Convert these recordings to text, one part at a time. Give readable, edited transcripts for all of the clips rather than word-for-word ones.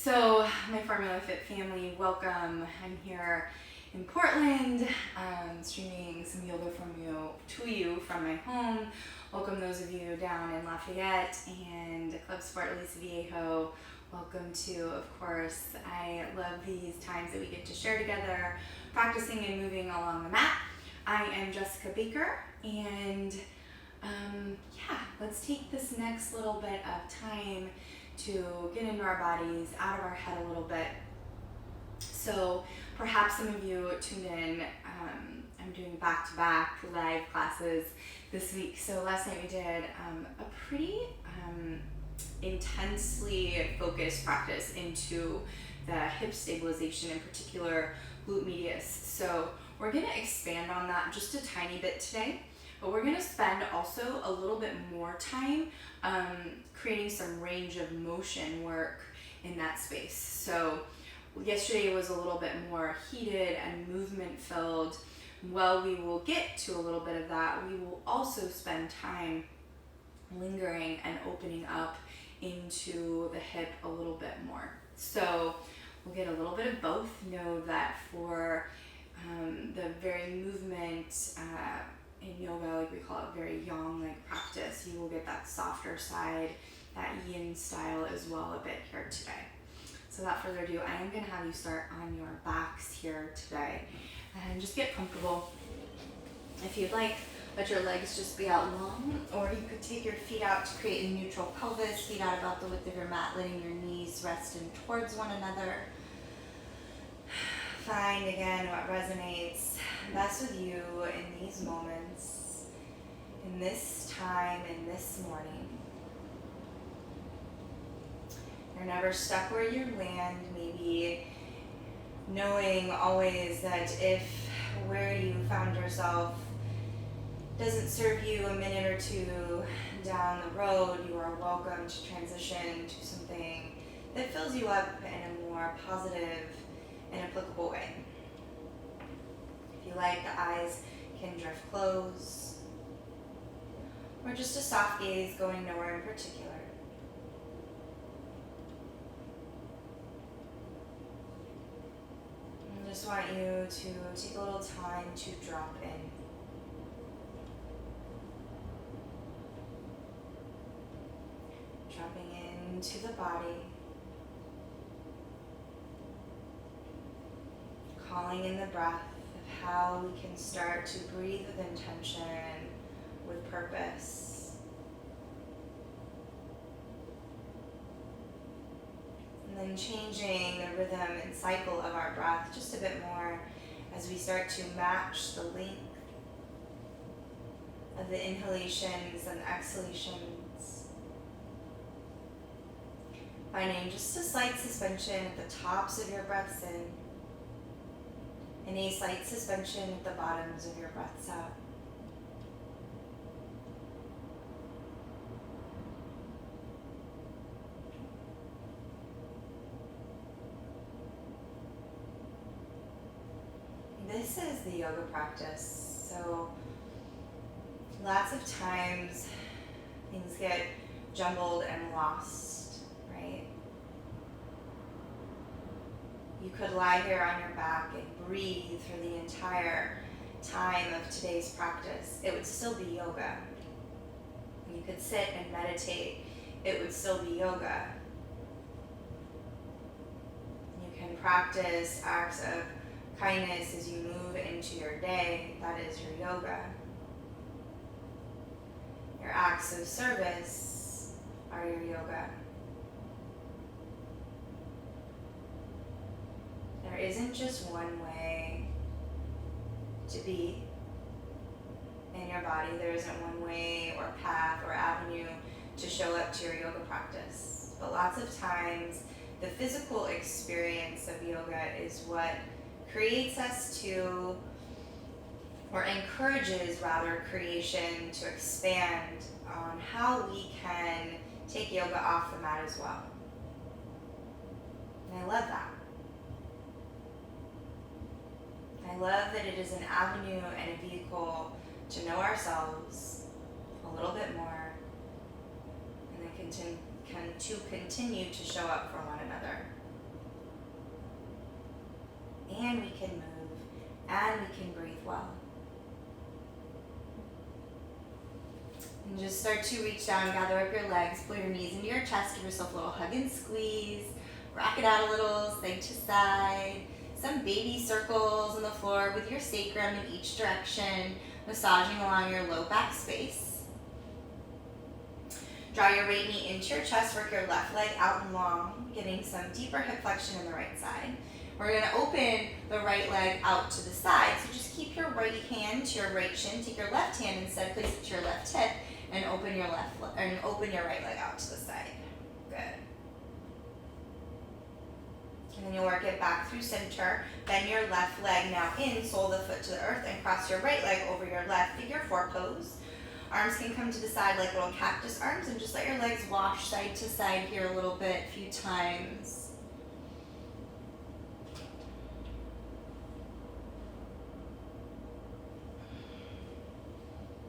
So, my Formula Fit family, welcome. I'm here in Portland, streaming some yoga to you from my home. Welcome those of you down in Lafayette and ClubSport Aliso Viejo. Welcome to, of course, I love these times that we get to share together, practicing and moving along the mat. I am Jessica Baker, and let's take this next little bit of time to get into our bodies, out of our head a little bit. So perhaps some of you tuned in, I'm doing back-to-back live classes this week. So last night we did a pretty intensely focused practice into the hip stabilization, in particular glute medius. So we're gonna expand on that just a tiny bit today, but we're gonna spend also a little bit more time creating some range of motion work in that space. So yesterday was a little bit more heated and movement filled. While we will get to a little bit of that, we will also spend time lingering and opening up into the hip a little bit more. So we'll get a little bit of both. Know that for the very movement in yoga, like we call it very yang-like practice, you will get that softer side, that yin style as well a bit here today. So without further ado, I am going to have you start on your backs here today and just get comfortable. If you'd like, let your legs just be out long, or you could take your feet out to create a neutral pelvis, feet out about the width of your mat, letting your knees rest in towards one another. Find again what resonates best with you in these moments, in this time, in this morning. You're never stuck where you land, maybe knowing always that if where you found yourself doesn't serve you a minute or two down the road, you are welcome to transition to something that fills you up in a more positive and applicable way. If you like, the eyes can drift closed, or just a soft gaze going nowhere in particular. I just want you to take a little time to drop in. Dropping into the body. Calling in the breath of how we can start to breathe with intention, with purpose. And then changing the rhythm and cycle of our breath just a bit more as we start to match the length of the inhalations and exhalations. Finding just a slight suspension at the tops of your breaths in, and a slight suspension at the bottoms of your breaths out. This is the yoga practice, so lots of times things get jumbled and lost, right? You could lie here on your back and breathe for the entire time of today's practice. It would still be yoga. You could sit and meditate. It would still be yoga. You can practice acts of kindness as you move into your day. That is your yoga. Your acts of service are your yoga. There isn't just one way to be in your body. There isn't one way or path or avenue to show up to your yoga practice. But lots of times, the physical experience of yoga is what creates us to, or encourages rather, creation to expand on how we can take yoga off the mat as well. And I love that. I love that it is an avenue and a vehicle to know ourselves a little bit more, and then to continue to show up for one another. and we can move, and we can breathe well. And just start to reach down, gather up your legs, pull your knees into your chest, give yourself a little hug and squeeze, rock it out a little, side to side. Some baby circles on the floor with your sacrum in each direction, massaging along your low back space. Draw your right knee into your chest, work your left leg out and long, getting some deeper hip flexion in the right side. We're going to open the right leg out to the side, so just keep your right hand to your right shin, take your left hand instead, place it to your left hip, and open your right leg out to the side. Good. And then you'll work it back through center. Bend your left leg now in, sole the foot to the earth, and cross your right leg over your left, figure four pose. Arms can come to the side like little cactus arms, and just let your legs wash side to side here a little bit, a few times.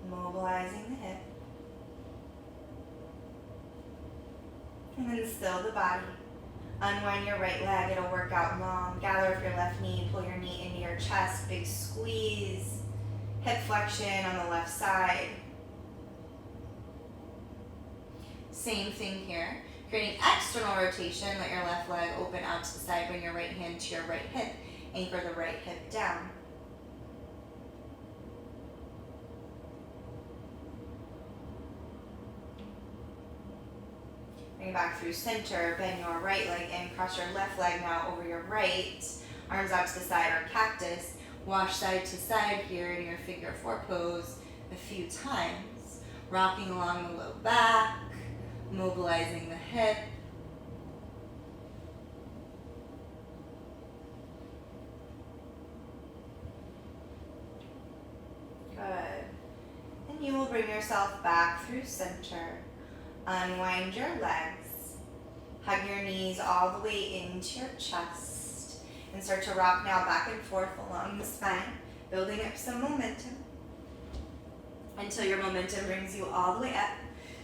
Mobilizing the hip. And then still the body. Unwind your right leg, it'll work out long. Gather up your left knee, pull your knee into your chest, big squeeze. Hip flexion on the left side. Same thing here. Creating external rotation, let your left leg open out to the side, bring your right hand to your right hip, anchor the right hip down. Bring it back through center, bend your right leg in, cross your left leg now over your right, arms out to the side or cactus, wash side to side here in your figure four pose a few times, rocking along the low back, mobilizing the hip. Good. And you will bring yourself back through center. Unwind your legs. Hug your knees all the way into your chest. And start to rock now back and forth along the spine, building up some momentum. Until your momentum brings you all the way up.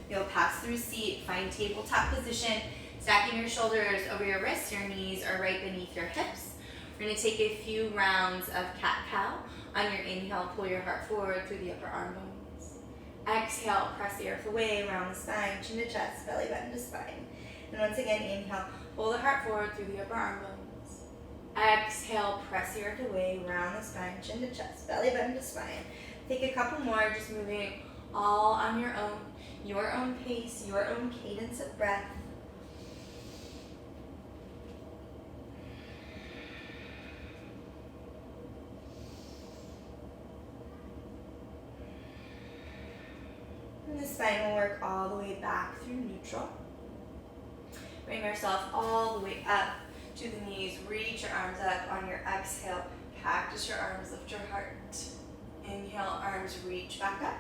You'll pass through seat, find tabletop position, stacking your shoulders over your wrists, your knees are right beneath your hips. We're going to take a few rounds of cat-cow. On your inhale, pull your heart forward through the upper arm bones. Exhale, press the earth away, around the spine, chin to chest, belly button to spine. And once again, inhale, pull the heart forward through the upper arm bones. Exhale, press the earth away, round the spine, chin to chest, belly button to spine. Take a couple more, just moving all on your own pace, your own cadence of breath. And the spine will work all the way back through neutral. Bring yourself all the way up to the knees. Reach your arms up on your exhale. Cactus your arms, lift your heart. Inhale, arms reach back up.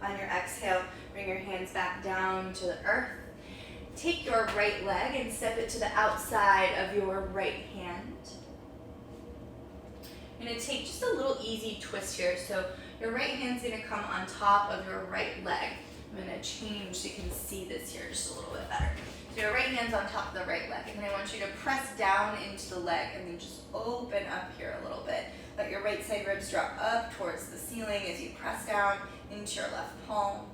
On your exhale, bring your hands back down to the earth. Take your right leg and step it to the outside of your right hand. You're going to take just a little easy twist here. So your right hand's going to come on top of your right leg. I'm going to change so you can see this here just a little bit better. So your right hand's on top of the right leg, and then I want you to press down into the leg and then just open up here a little bit. Let your right side ribs drop up towards the ceiling as you press down into your left palm.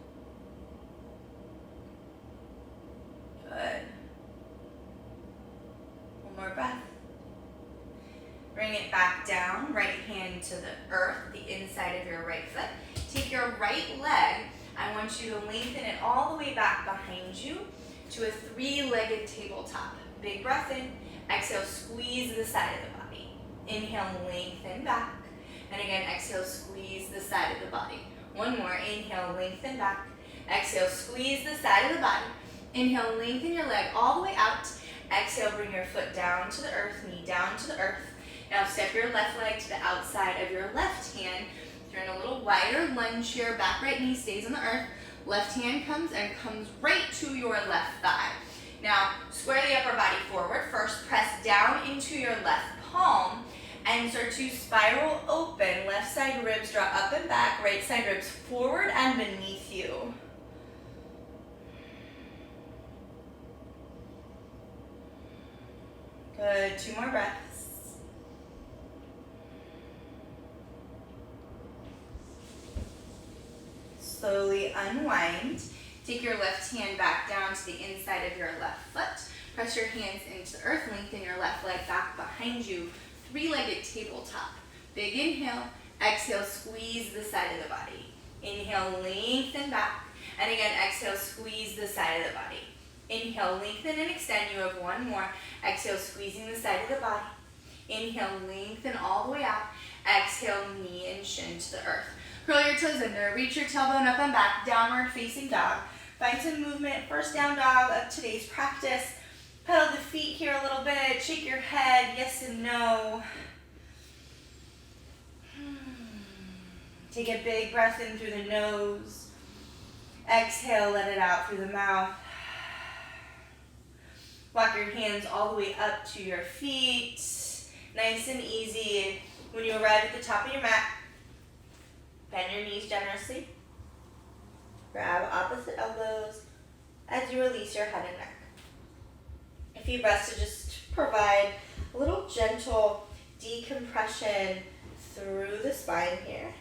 Good. One more breath. Bring it back down, right hand to the earth, the inside of your right foot. Take your right leg. I want you to lengthen it all the way back behind you to a three-legged tabletop. Big breath in. Exhale, squeeze the side of the body. Inhale, lengthen back. And again, exhale, squeeze the side of the body. One more. Inhale, lengthen back. Exhale, squeeze the side of the body. Inhale, lengthen your leg all the way out. Exhale, bring your foot down to the earth, knee down to the earth. Now step your left leg to the outside of your left hand. You're in a little wider lunge here. Back right knee stays on the earth. Left hand comes right to your left thigh. Now, square the upper body forward. First, press down into your left palm and start to spiral open. Left side ribs draw up and back. Right side ribs forward and beneath you. Good. 2 more breaths. slowly unwind. Take your left hand back down to the inside of your left foot. Press your hands into the earth, lengthen your left leg back behind you. Three-legged tabletop. Big inhale, exhale, squeeze the side of the body. Inhale, lengthen back. And again, exhale, squeeze the side of the body. Inhale, lengthen and extend. You have one more. Exhale, squeezing the side of the body. Inhale, lengthen all the way out. Exhale, knee and shin to the earth. Curl your toes under. Reach your tailbone up and back. Downward facing dog. Find some movement. First down dog of today's practice. Pedal the feet here a little bit. Shake your head. Yes and no. Take a big breath in through the nose. Exhale, let it out through the mouth. Walk your hands all the way up to your feet. Nice and easy. When you arrive at the top of your mat, bend your knees generously. Grab opposite elbows as you release your head and neck. A few breaths to just provide a little gentle decompression through the spine here.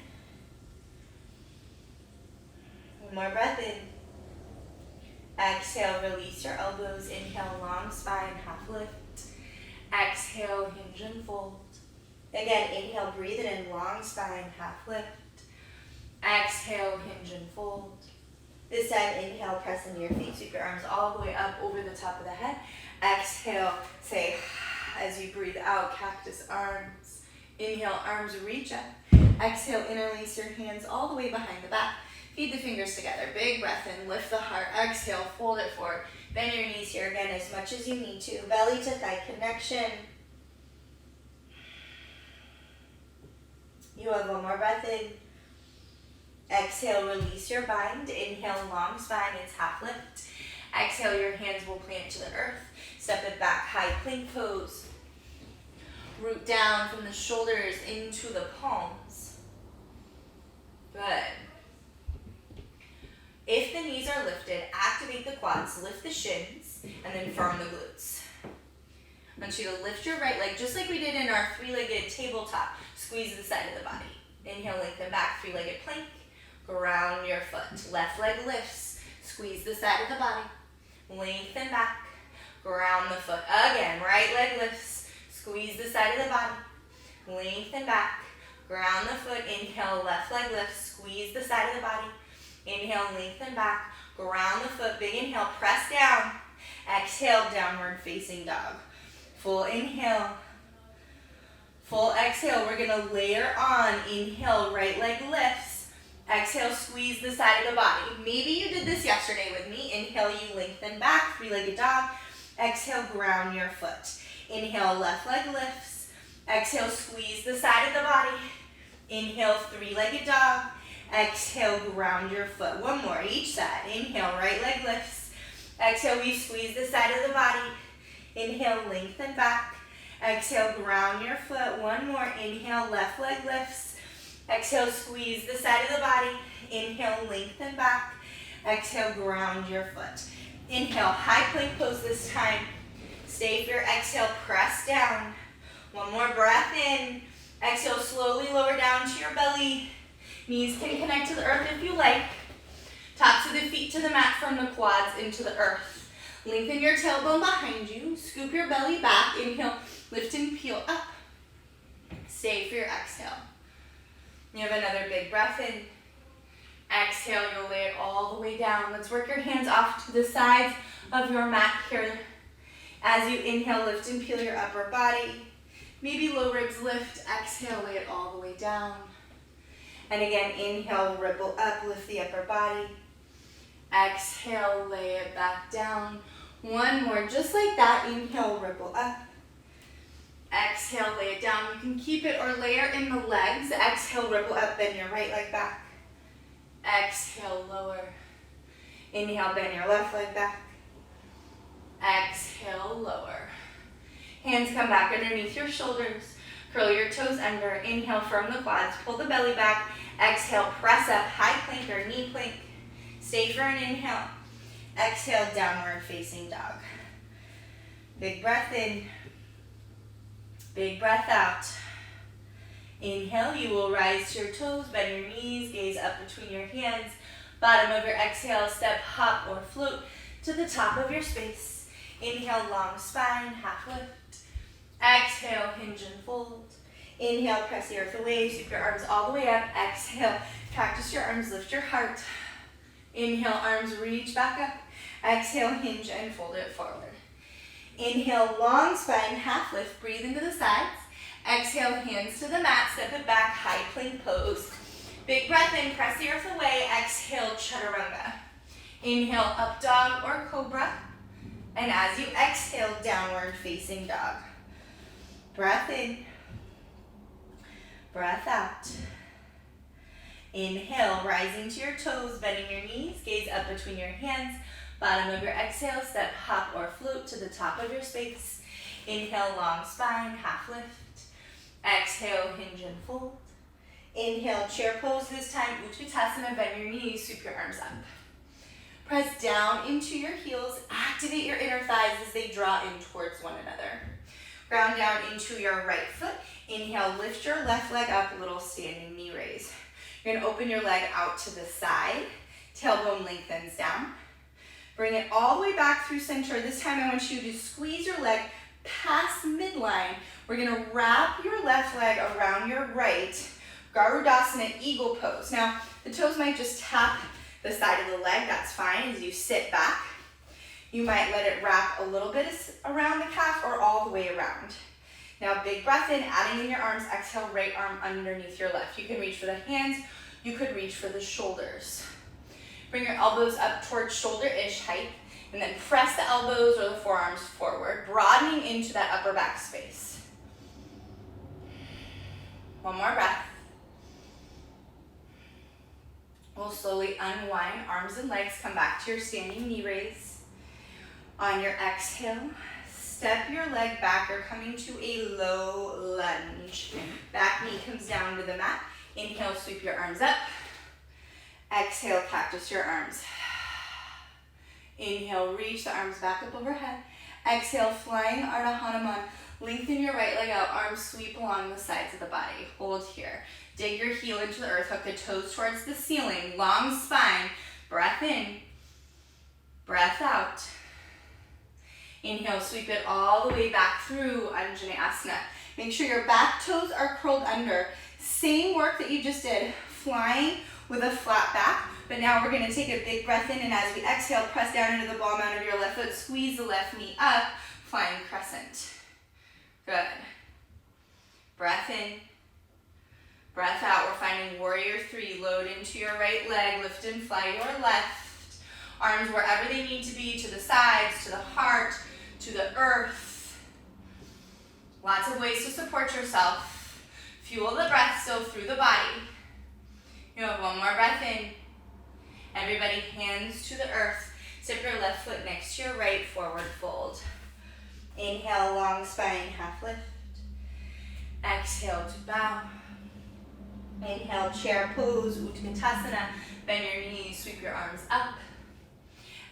One more breath in. Exhale, release your elbows. Inhale, long spine, half lift. Exhale, hinge and fold. Again, inhale, breathe it in, long spine, half lift. Exhale, hinge and fold. This time, inhale, press into your feet, sweep your arms all the way up over the top of the head. Exhale, say as you breathe out, cactus arms. Inhale, arms reach up. Exhale, interlace your hands all the way behind the back. Feed the fingers together. Big breath in, lift the heart. Exhale, fold it forward. Bend your knees here again as much as you need to. Belly to thigh connection. You have one more breath in. Exhale, release your bind. Inhale, long spine, it's half lift. Exhale, your hands will plant to the earth. Step it back, high plank pose. Root down from the shoulders into the palms. Good. If the knees are lifted, activate the quads, lift the shins, and then firm the glutes. I want you to lift your right leg, just like we did in our three-legged tabletop. Squeeze the side of the body. Inhale, lengthen back, three-legged plank. Ground your foot. Left leg lifts. Squeeze the side of the body. Lengthen back. Ground the foot. Again, right leg lifts. Squeeze the side of the body. Lengthen back. Ground the foot. Inhale, left leg lifts. Squeeze the side of the body. Inhale, lengthen back. Ground the foot. Big inhale, press down. Exhale, downward facing dog. Full inhale. Full exhale. We're going to layer on. Inhale, right leg lifts. Exhale, squeeze the side of the body. Maybe you did this yesterday with me. Inhale, you lengthen back, three-legged dog. Exhale, ground your foot. Inhale, left leg lifts. Exhale, squeeze the side of the body. Inhale, three-legged dog. Exhale, ground your foot. One more, each side. Inhale, right leg lifts. Exhale, we squeeze the side of the body. Inhale, lengthen back. Exhale, ground your foot. One more, inhale, left leg lifts. Exhale, squeeze the side of the body. Inhale, lengthen back. Exhale, ground your foot. Inhale, high plank pose this time. Stay for your exhale, press down. One more breath in. Exhale, slowly lower down to your belly. Knees can connect to the earth if you like. Tops of the feet to the mat from the quads into the earth. Lengthen your tailbone behind you. Scoop your belly back. Inhale, lift and peel up. Stay for your exhale. You have another big breath in. Exhale, you'll lay it all the way down. Let's work your hands off to the sides of your mat here. As you inhale, lift and peel your upper body. Maybe low ribs lift. Exhale, lay it all the way down. And again, inhale, ripple up, lift the upper body. Exhale, lay it back down. One more, just like that. Inhale, ripple up. Exhale, lay it down. You can keep it or layer in the legs. Exhale, ripple up, bend your right leg back. Exhale, lower. Inhale, bend your left leg back. Exhale, lower. Hands come back underneath your shoulders. Curl your toes under. Inhale, firm the quads. Pull the belly back. Exhale, press up. High plank or knee plank. Stay for an inhale. Exhale, downward facing dog. Big breath in. Big breath out. Inhale, you will rise to your toes, bend your knees, gaze up between your hands. Bottom of your exhale, step, hop, or float to the top of your space. Inhale, long spine, half lift. Exhale, hinge and fold. Inhale, press the earth away, sweep your arms all the way up. Exhale, cactus your arms, lift your heart. Inhale, arms reach back up. Exhale, hinge and fold it forward. Inhale, long spine, half lift, breathe into the sides. Exhale, hands to the mat, step it back, high plank pose. Big breath in, press the earth away. Exhale, chaturanga. Inhale, up dog or cobra. And as you exhale, downward facing dog. Breath in. Breath out. Inhale, rising to your toes, bending your knees, gaze up between your hands. Bottom of your exhale, step, hop, or float to the top of your space. Inhale, long spine, half lift. Exhale, hinge and fold. Inhale, chair pose this time, Utkatasana, bend your knees, sweep your arms up. Press down into your heels, activate your inner thighs as they draw in towards one another. Ground down into your right foot. Inhale, lift your left leg up, little standing knee raise. You're gonna open your leg out to the side, tailbone lengthens down. Bring it all the way back through center. This time I want you to squeeze your leg past midline. We're gonna wrap your left leg around your right, Garudasana, eagle pose. Now, the toes might just tap the side of the leg, that's fine. As you sit back, you might let it wrap a little bit around the calf or all the way around. Now, big breath in, adding in your arms, exhale, right arm underneath your left. You can reach for the hands, you could reach for the shoulders. Bring your elbows up towards shoulder-ish height, and then press the elbows or the forearms forward, broadening into that upper back space. One more breath. We'll slowly unwind arms and legs, come back to your standing knee raise. On your exhale, step your leg back. You're coming to a low lunge. Back knee comes down to the mat. Inhale, sweep your arms up. Exhale, cactus your arms. Inhale, reach the arms back up overhead. Exhale, flying Ardha Hanuman. Lengthen your right leg out, arms sweep along the sides of the body. Hold here. Dig your heel into the earth, hook the toes towards the ceiling, long spine. Breath in, breath out. Inhale, sweep it all the way back through Anjaneyasana. Make sure your back toes are curled under. Same work that you just did, flying with a flat back, but now we're gonna take a big breath in, and as we exhale, press down into the ball mound of your left foot, squeeze the left knee up, flying crescent. Good. Breath in, breath out. We're finding warrior three. Load into your right leg, lift and fly your left. Arms wherever they need to be, to the sides, to the heart, to the earth. Lots of ways to support yourself. Fuel the breath still through the body. You have one more breath in. Everybody, hands to the earth. Step your left foot next to your right, forward fold. Inhale, long spine, half lift. Exhale to bow. Inhale, chair pose, Utkatasana. Bend your knees, sweep your arms up.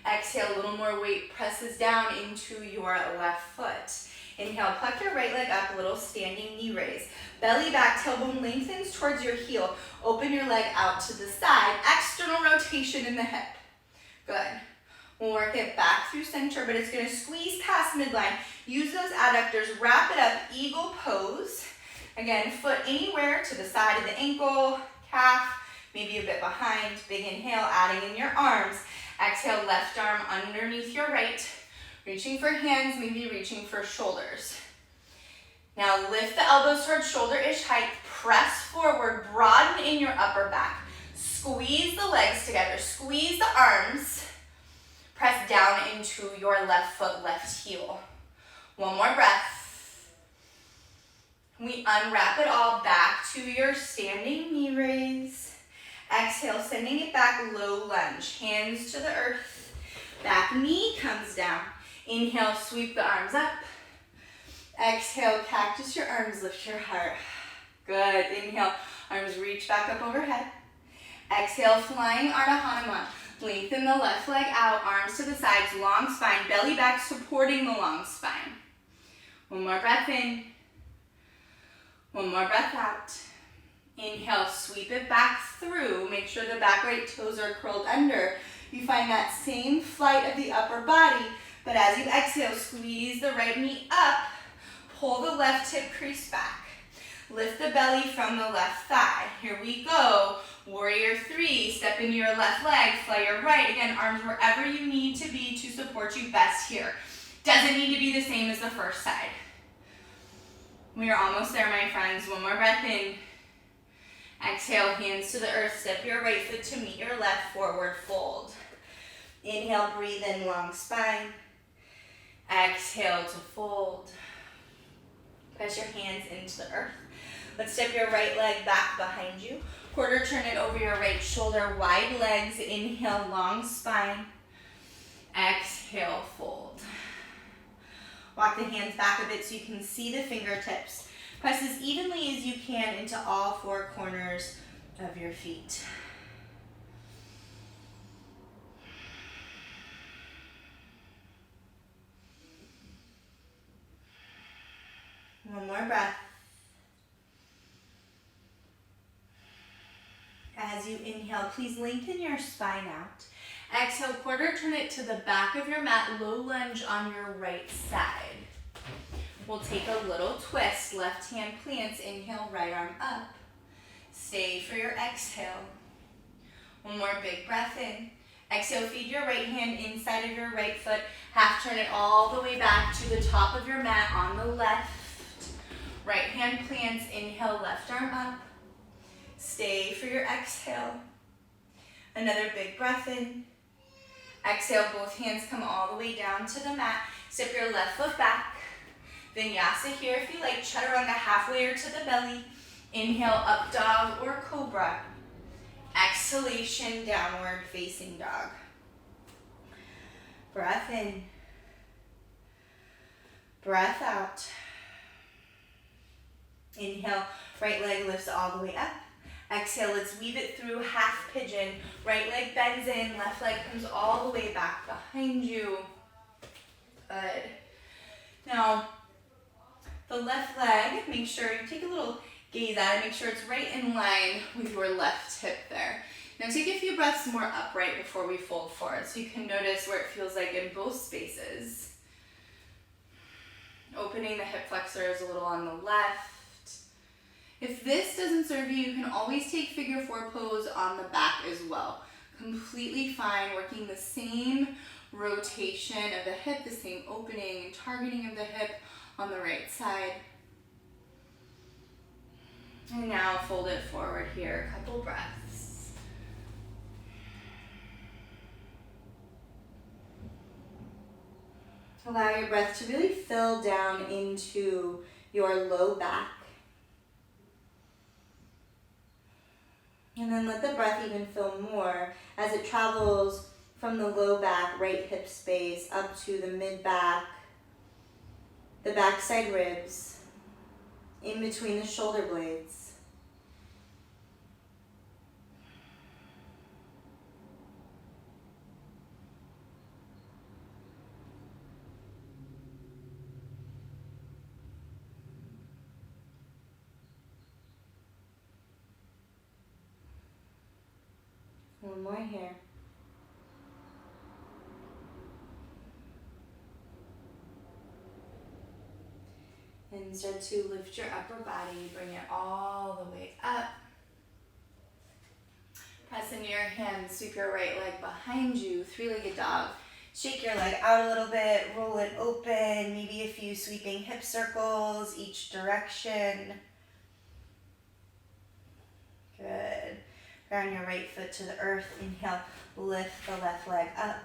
Exhale, a little more weight presses down into your left foot. Inhale, pluck your right leg up, a little standing knee raise. Belly back, tailbone lengthens towards your heel. Open your leg out to the side. External rotation in the hip. Good. We'll work it back through center, but it's gonna squeeze past midline. Use those adductors, wrap it up, eagle pose. Again, foot anywhere to the side of the ankle, calf, maybe a bit behind. Big inhale, adding in your arms. Exhale, left arm underneath your right. Reaching for hands, maybe reaching for shoulders. Now lift the elbows towards shoulder-ish height. Press forward, broaden in your upper back. Squeeze the legs together, squeeze the arms. Press down into your left foot, left heel. One more breath. We unwrap it all back to your standing knee raise. Exhale, sending it back, low lunge. Hands to the earth. Back knee comes down. Inhale, sweep the arms up. Exhale, cactus your arms, lift your heart. Good. Inhale, arms reach back up overhead. Exhale, flying Ardha Hanuman. Lengthen the left leg out, arms to the sides, long spine, belly back supporting the long spine. One more breath in. One more breath out. Inhale, sweep it back through. Make sure the back right toes are curled under. You find that same flight of the upper body, but as you exhale, squeeze the right knee up, pull the left hip crease back. Lift the belly from the left thigh. Here we go. Warrior 3, step into your left leg, fly your right. Again, arms wherever you need to be to support you best here. Doesn't need to be the same as the first side. We are almost there, my friends. One more breath in. Exhale, hands to the earth. Step your right foot to meet your left, forward fold. Inhale, breathe in, long spine. Exhale to fold. Press your hands into the earth. Let's step your right leg back behind you. Quarter turn it over your right shoulder, wide legs. Inhale, long spine. Exhale, fold. Walk the hands back a bit so you can see the fingertips. Press as evenly as you can into all four corners of your feet. One more breath. As you inhale, please lengthen your spine out. Exhale, quarter turn it to the back of your mat, low lunge on your right side. We'll take a little twist, left hand plants, inhale, right arm up. Stay for your exhale. One more big breath in. Exhale, feed your right hand inside of your right foot, half turn it all the way back to the top of your mat on the left. Right hand plants, inhale, left arm up. Stay for your exhale. Another big breath in. Exhale, both hands come all the way down to the mat. Step your left foot back. Vinyasa here if you like. Chaturanga halfway or to the belly. Inhale, up dog or cobra. Exhalation, downward facing dog. Breath in. Breath out. Inhale, right leg lifts all the way up. Exhale, let's weave it through half pigeon. Right leg bends in, left leg comes all the way back behind you. Good. Now, the left leg, make sure you take a little gaze at it, make sure it's right in line with your left hip there. Now take a few breaths more upright before we fold forward so you can notice where it feels like in both spaces. Opening the hip flexors a little on the left. If this doesn't serve you, you can always take figure 4 pose on the back as well. Completely fine, working the same rotation of the hip, the same opening and targeting of the hip on the right side. And now fold it forward here, a couple breaths. Allow your breath to really fill down into your low back. And then let the breath even fill more as it travels from the low back, right hip space, up to the mid back, the backside ribs, in between the shoulder blades. One more here. And start to lift your upper body, bring it all the way up. Press into your hands, sweep your right leg behind you, three-legged dog. Shake your leg out a little bit, roll it open, maybe a few sweeping hip circles each direction. Good. Ground your right foot to the earth. Inhale, lift the left leg up.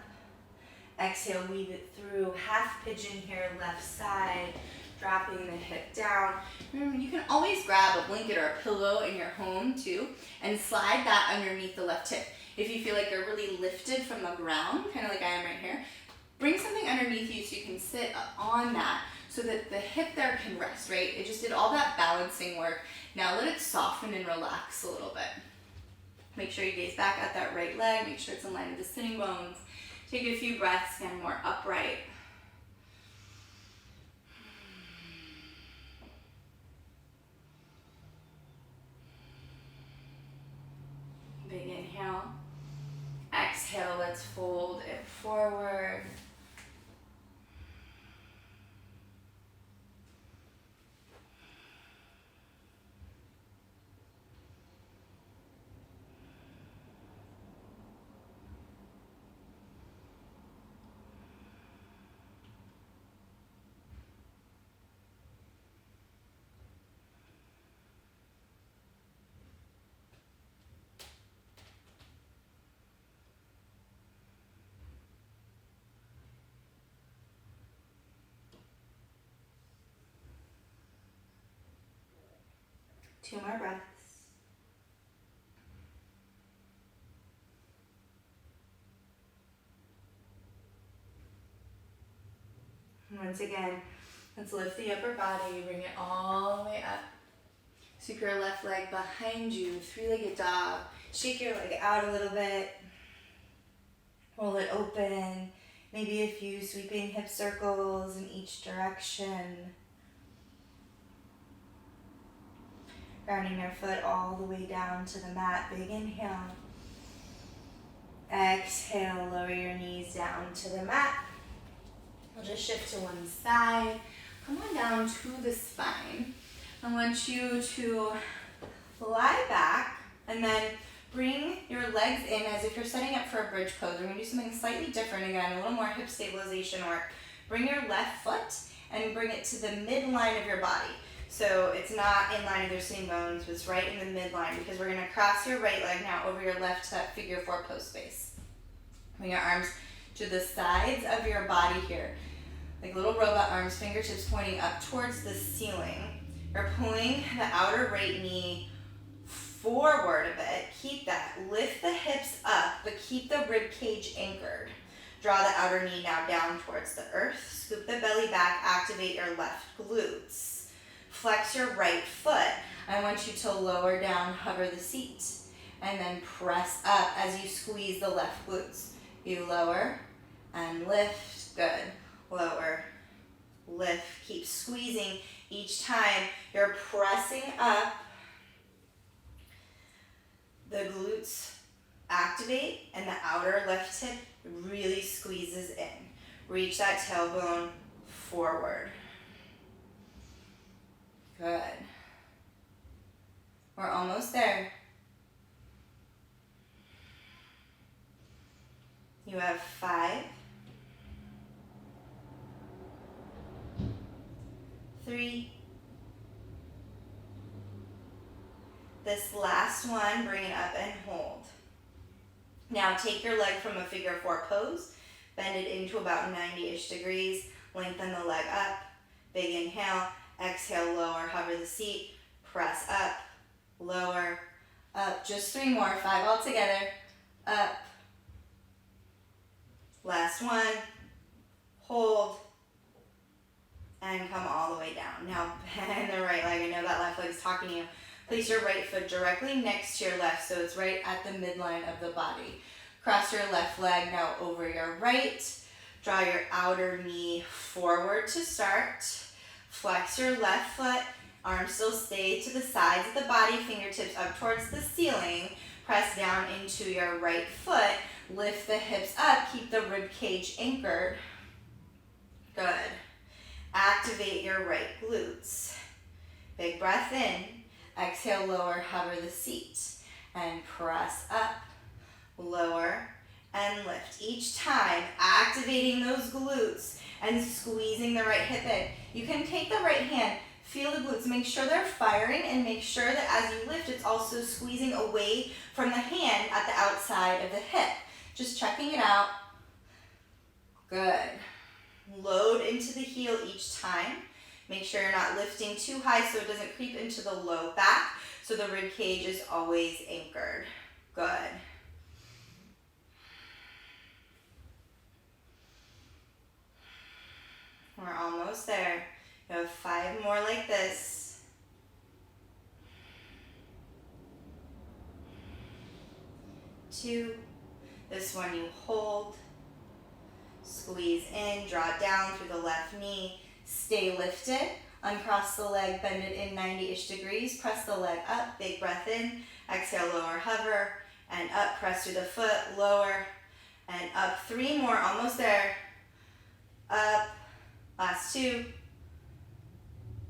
Exhale, weave it through. Half pigeon here, left side. Dropping the hip down. Remember, you can always grab a blanket or a pillow in your home too and slide that underneath the left hip. If you feel like you're really lifted from the ground, kind of like I am right here, bring something underneath you so you can sit on that so that the hip there can rest, right? It just did all that balancing work. Now let it soften and relax a little bit. Make sure you gaze back at that right leg. Make sure it's in line with the sitting bones. Take a few breaths, stand more upright. big inhale. Exhale, let's fold it forward. Two more breaths. Once again, let's lift the upper body, bring it all the way up. Sweep your left leg behind you, three-legged dog. Shake your leg out a little bit. Roll it open. Maybe a few sweeping hip circles in each direction. Grounding your foot all the way down to the mat. Big inhale. Exhale, lower your knees down to the mat. We'll just shift to one side. Come on down to the spine. I want you to lie back and then bring your legs in as if you're setting up for a bridge pose. We're going to do something slightly different again, a little more hip stabilization work. Bring your left foot and bring it to the midline of your body. So it's not in line with your sitting bones, but it's right in the midline because we're going to cross your right leg now over your left to that figure four pose space. Bring your arms to the sides of your body here, like little robot arms, fingertips pointing up towards the ceiling. You're pulling the outer right knee forward a bit. Keep that. Lift the hips up, but keep the rib cage anchored. Draw the outer knee now down towards the earth. Scoop the belly back. Activate your left glutes. Flex your right foot. I want you to lower down, hover the seat, and then press up as you squeeze the left glutes. You lower and lift. Good. Lower, lift. Keep squeezing each time you're pressing up. The glutes activate and the outer left hip really squeezes in. Reach that tailbone forward. Good. We're almost there. You have 5, 3. This last one, bring it up and hold. Now take your leg from a figure four pose, bend it into about 90-ish degrees, lengthen the leg up, big inhale, exhale, lower, hover the seat, press up, lower, up, just 3 more, 5 all together, up, last one, hold, and come all the way down. Now bend the right leg, I know that left leg is talking to you. Place your right foot directly next to your left, so it's right at the midline of the body. Cross your left leg now over your right. Draw your outer knee forward to start. Flex your left foot. Arms still stay to the sides of the body, fingertips up towards the ceiling. Press down into your right foot. Lift the hips up. Keep the rib cage anchored. Good. Activate your right glutes. Big breath in. Exhale, lower, hover the seat, and press up, lower, and lift. Each time, activating those glutes and squeezing the right hip in. You can take the right hand, feel the glutes, make sure they're firing, and make sure that as you lift, it's also squeezing away from the hand at the outside of the hip. Just checking it out. Good. Load into the heel each time. Make sure you're not lifting too high so it doesn't creep into the low back, so the rib cage is always anchored. Good. We're almost there. You have 5 more like this. 2. This one you hold. Squeeze in, draw down through the left knee. Stay lifted, uncross the leg, bend it in 90-ish degrees, press the leg up, big breath in, exhale, lower, hover, and up, press through the foot, lower, and up. 3 more, almost there. Up, last 2,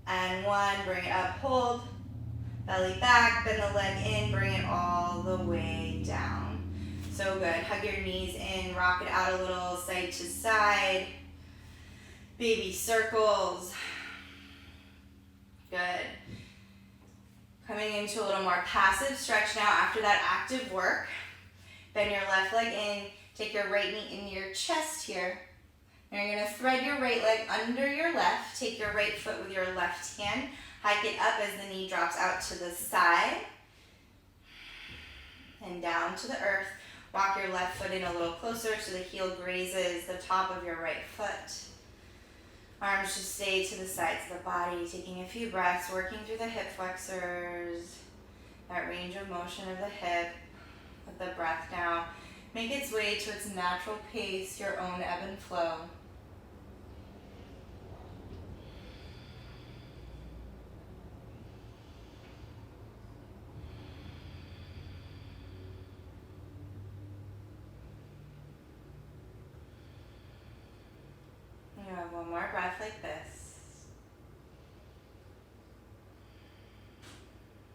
and 1, bring it up, hold, belly back, bend the leg in, bring it all the way down. So good. Hug your knees in, rock it out a little, side to side. Baby circles. Good. Coming into a little more passive stretch now after that active work. Bend your left leg in, take your right knee into your chest here. Now you're gonna thread your right leg under your left, take your right foot with your left hand, hike it up as the knee drops out to the side and down to the earth. Walk your left foot in a little closer so the heel grazes the top of your right foot. Arms just stay to the sides of the body, taking a few breaths, working through the hip flexors, that range of motion of the hip. Let the breath now make its way to its natural pace, your own ebb and flow. You have one more breath like this.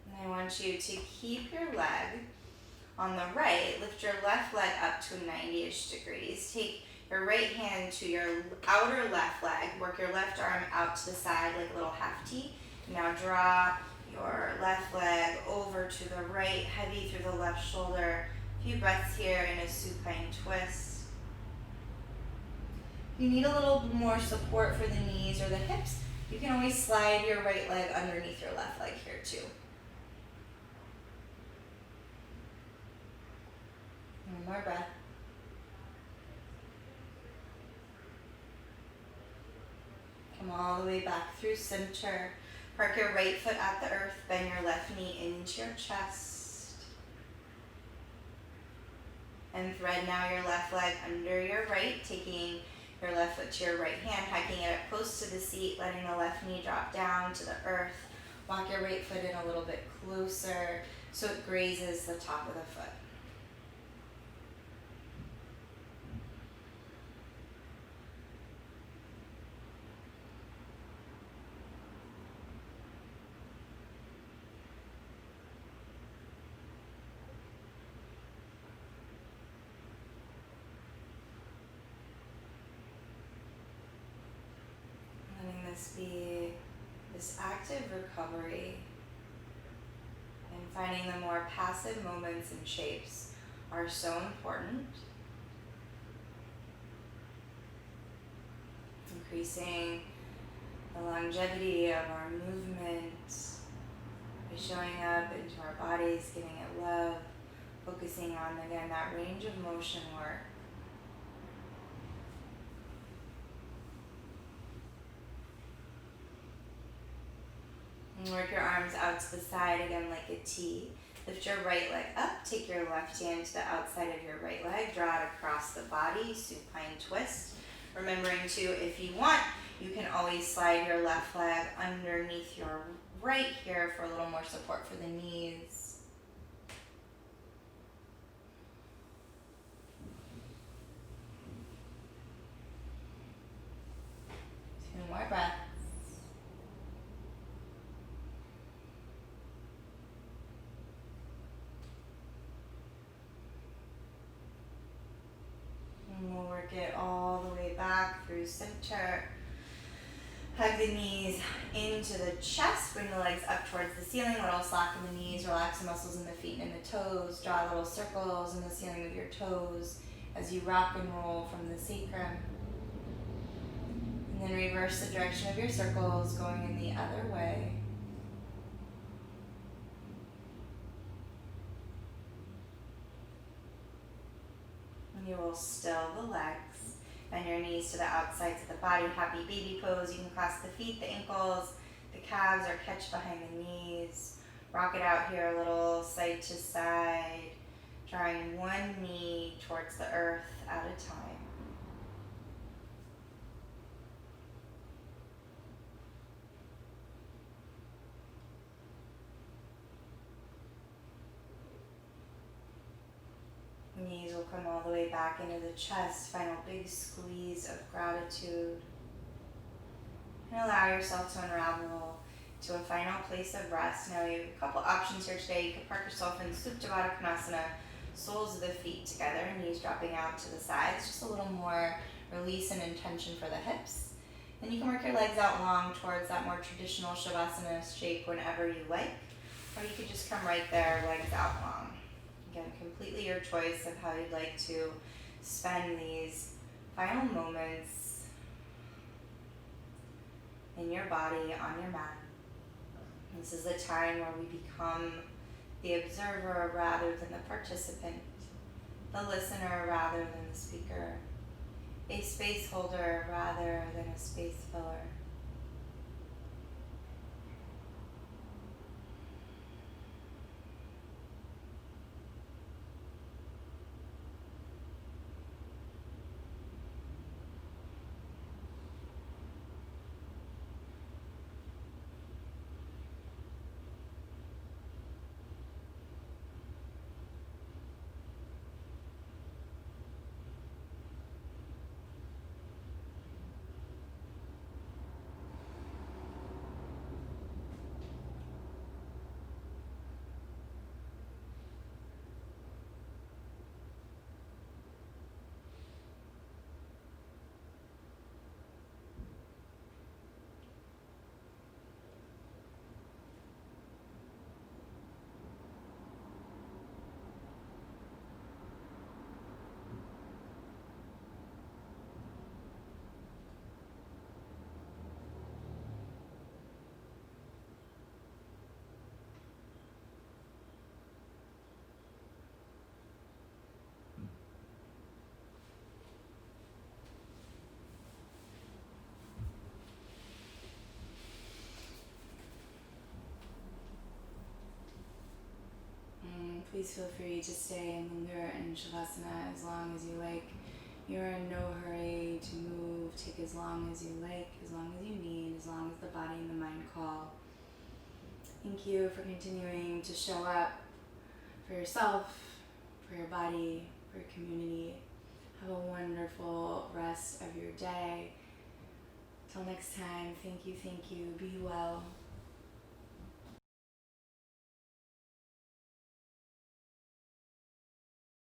And I want you to keep your leg on the right. Lift your left leg up to 90-ish degrees. Take your right hand to your outer left leg. Work your left arm out to the side like a little half T. Now draw your left leg over to the right, heavy through the left shoulder. A few breaths here in a supine twist. If you need a little more support for the knees or the hips, you can always slide your right leg underneath your left leg here too. One more breath. Come all the way back through center. Park your right foot at the earth, bend your left knee into your chest. And thread now your left leg under your right, taking your left foot to your right hand, hiking it up close to the seat, letting the left knee drop down to the earth. Walk your right foot in a little bit closer so it grazes the top of the foot. Be this active recovery, and finding the more passive moments and shapes are so important. Increasing the longevity of our movement by showing up into our bodies, giving it love, focusing on, again, that range of motion work. Work your arms out to the side again like a T. Lift your right leg up. Take your left hand to the outside of your right leg. Draw it across the body. Supine twist. Remembering to, if you want, you can always slide your left leg underneath your right here for a little more support for the knees. 2 more breaths. We'll work it all the way back through center. Hug the knees into the chest. Bring the legs up towards the ceiling. Little slack in the knees. Relax the muscles in the feet and in the toes. Draw little circles in the ceiling with your toes as you rock and roll from the sacrum. And then reverse the direction of your circles, going in the other way. You will still the legs, bend your knees to the outsides of the body, happy baby pose. You can clasp the feet, the ankles, the calves are catch behind the knees. Rock it out here a little side to side, drawing one knee towards the earth at a time. come all the way back into the chest. Final big squeeze of gratitude. And allow yourself to unravel to a final place of rest. Now we have a couple options here today. You can park yourself in Supta Baddha Konasana, soles of the feet together, knees dropping out to the sides, just a little more release and intention for the hips. Then you can work your legs out long towards that more traditional Shavasana shape whenever you like, or you could just come right there, legs out long. Again, completely your choice of how you'd like to spend these final moments in your body, on your mat. This is the time where we become the observer rather than the participant, the listener rather than the speaker, a space holder rather than a space filler. Please feel free to stay and linger in Shavasana as long as you like. You're in no hurry to move. Take as long as you like, as long as you need, as long as the body and the mind call. Thank you for continuing to show up for yourself, for your body, for your community. Have a wonderful rest of your day. Till next time, thank you, be well.